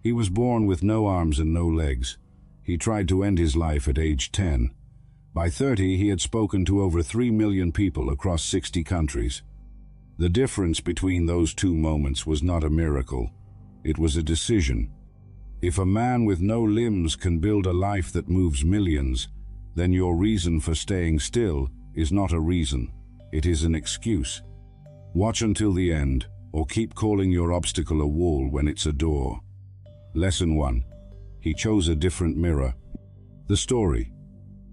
He was born with no arms and no legs. He tried to end his life at age 10. By 30, he had spoken to over 3 million people across 60 countries. The difference between those two moments was not a miracle. It was a decision. If a man with no limbs can build a life that moves millions, then your reason for staying still is not a reason. It is an excuse. Watch until the end, or keep calling your obstacle a wall when it's a door. Lesson 1. He chose a different mirror. The story.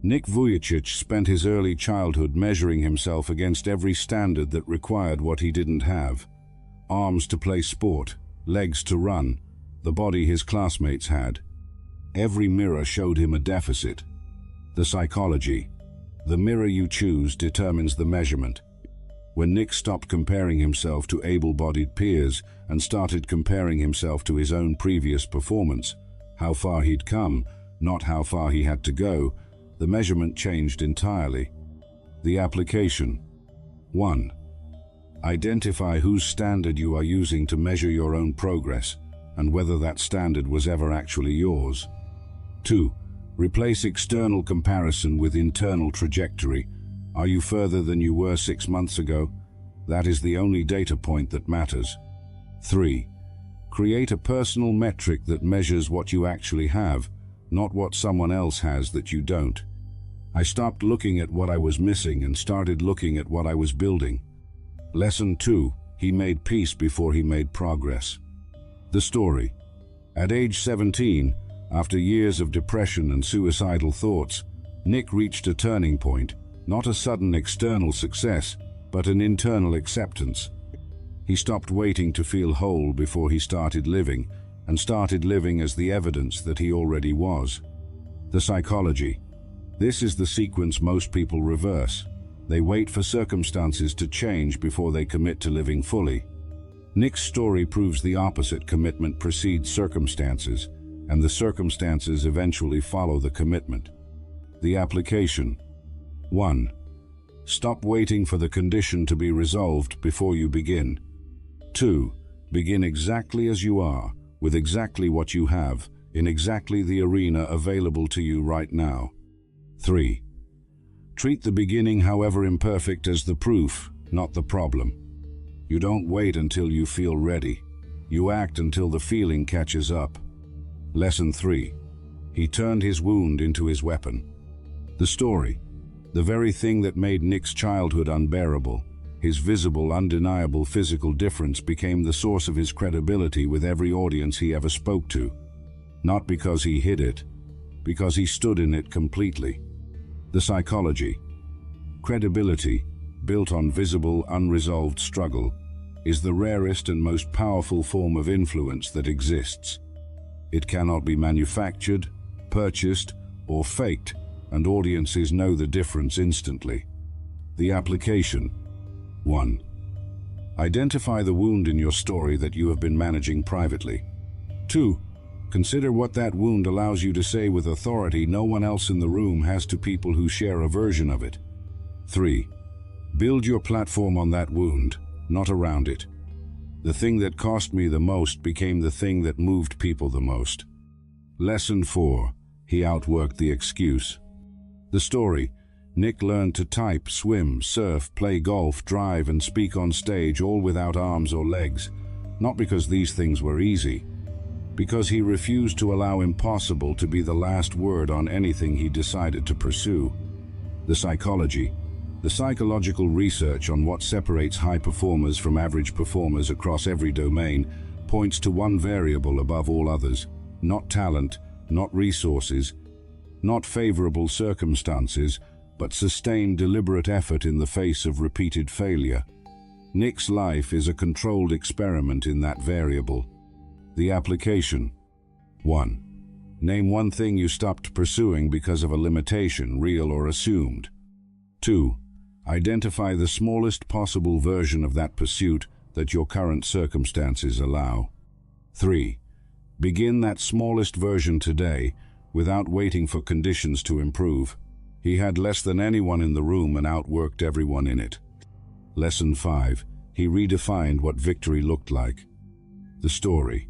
Nick Vujicic spent his early childhood measuring himself against every standard that required what he didn't have. Arms to play sport, legs to run, the body his classmates had. Every mirror showed him a deficit. The psychology. The mirror you choose determines the measurement. When Nick stopped comparing himself to able-bodied peers and started comparing himself to his own previous performance, how far he'd come, not how far he had to go, the measurement changed entirely. The application. 1. Identify whose standard you are using to measure your own progress, and whether that standard was ever actually yours. 2. Replace external comparison with internal trajectory. Are you further than you were 6 months ago? That is the only data point that matters. 3. Create a personal metric that measures what you actually have, not what someone else has that you don't. I stopped looking at what I was missing and started looking at what I was building. Lesson 2. He made peace before he made progress. The story. At age 17, after years of depression and suicidal thoughts, Nick reached a turning point, not a sudden external success, but an internal acceptance. He stopped waiting to feel whole before he started living, and started living as the evidence that he already was. The psychology. This is the sequence most people reverse. They wait for circumstances to change before they commit to living fully. Nick's story proves the opposite. Commitment precedes circumstances, and the circumstances eventually follow the commitment. The application. 1. Stop waiting for the condition to be resolved before you begin. 2. Begin exactly as you are, with exactly what you have, in exactly the arena available to you right now. 3. Treat the beginning, however imperfect, as the proof, not the problem. You don't wait until you feel ready. You act until the feeling catches up. Lesson 3. He turned his wound into his weapon. The story. The very thing that made Nick's childhood unbearable, his visible, undeniable physical difference, became the source of his credibility with every audience he ever spoke to. Not because he hid it, because he stood in it completely. The psychology. Credibility, built on visible, unresolved struggle, is the rarest and most powerful form of influence that exists. It cannot be manufactured, purchased, or faked, and audiences know the difference instantly. The application. 1. Identify the wound in your story that you have been managing privately. 2. Consider what that wound allows you to say with authority no one else in the room has to people who share a version of it. 3. Build your platform on that wound, not around it. The thing that cost me the most became the thing that moved people the most. Lesson 4. He outworked the excuse. The story. Nick learned to type, swim, surf, play golf, drive, and speak on stage, all without arms or legs. Not because these things were easy, because he refused to allow impossible to be the last word on anything he decided to pursue. The psychology. The psychological research on what separates high performers from average performers across every domain points to one variable above all others: not talent, not resources, not favorable circumstances, but sustained, deliberate effort in the face of repeated failure. Nick's life is a controlled experiment in that variable. The application. 1. Name one thing you stopped pursuing because of a limitation, real or assumed. 2. Identify the smallest possible version of that pursuit that your current circumstances allow. 3. Begin that smallest version today, without waiting for conditions to improve. He had less than anyone in the room and outworked everyone in it. Lesson 5. He redefined what victory looked like. The story.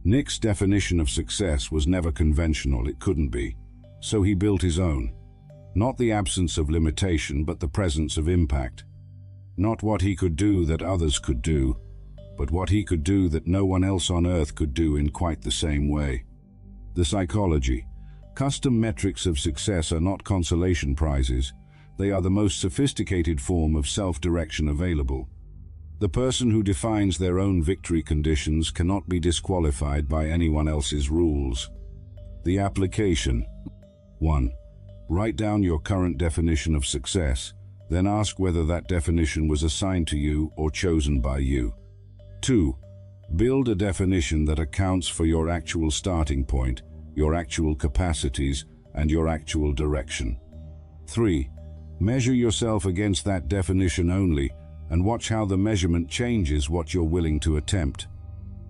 Nick's definition of success was never conventional, it couldn't be. So he built his own. Not the absence of limitation, but the presence of impact. Not what he could do that others could do, but what he could do that no one else on earth could do in quite the same way. The psychology. Custom metrics of success are not consolation prizes. They are the most sophisticated form of self-direction available. The person who defines their own victory conditions cannot be disqualified by anyone else's rules. The application. 1. Write down your current definition of success, then ask whether that definition was assigned to you or chosen by you. 2. Build a definition that accounts for your actual starting point, your actual capacities, and your actual direction. 3. Measure yourself against that definition only, and watch how the measurement changes what you're willing to attempt.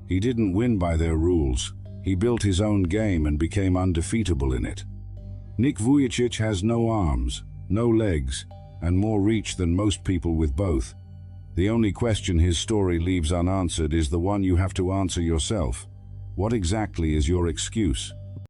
He didn't win by their rules. He built his own game and became undefeatable in it. Nick Vujicic has no arms, no legs, and more reach than most people with both. The only question his story leaves unanswered is the one you have to answer yourself. What exactly is your excuse?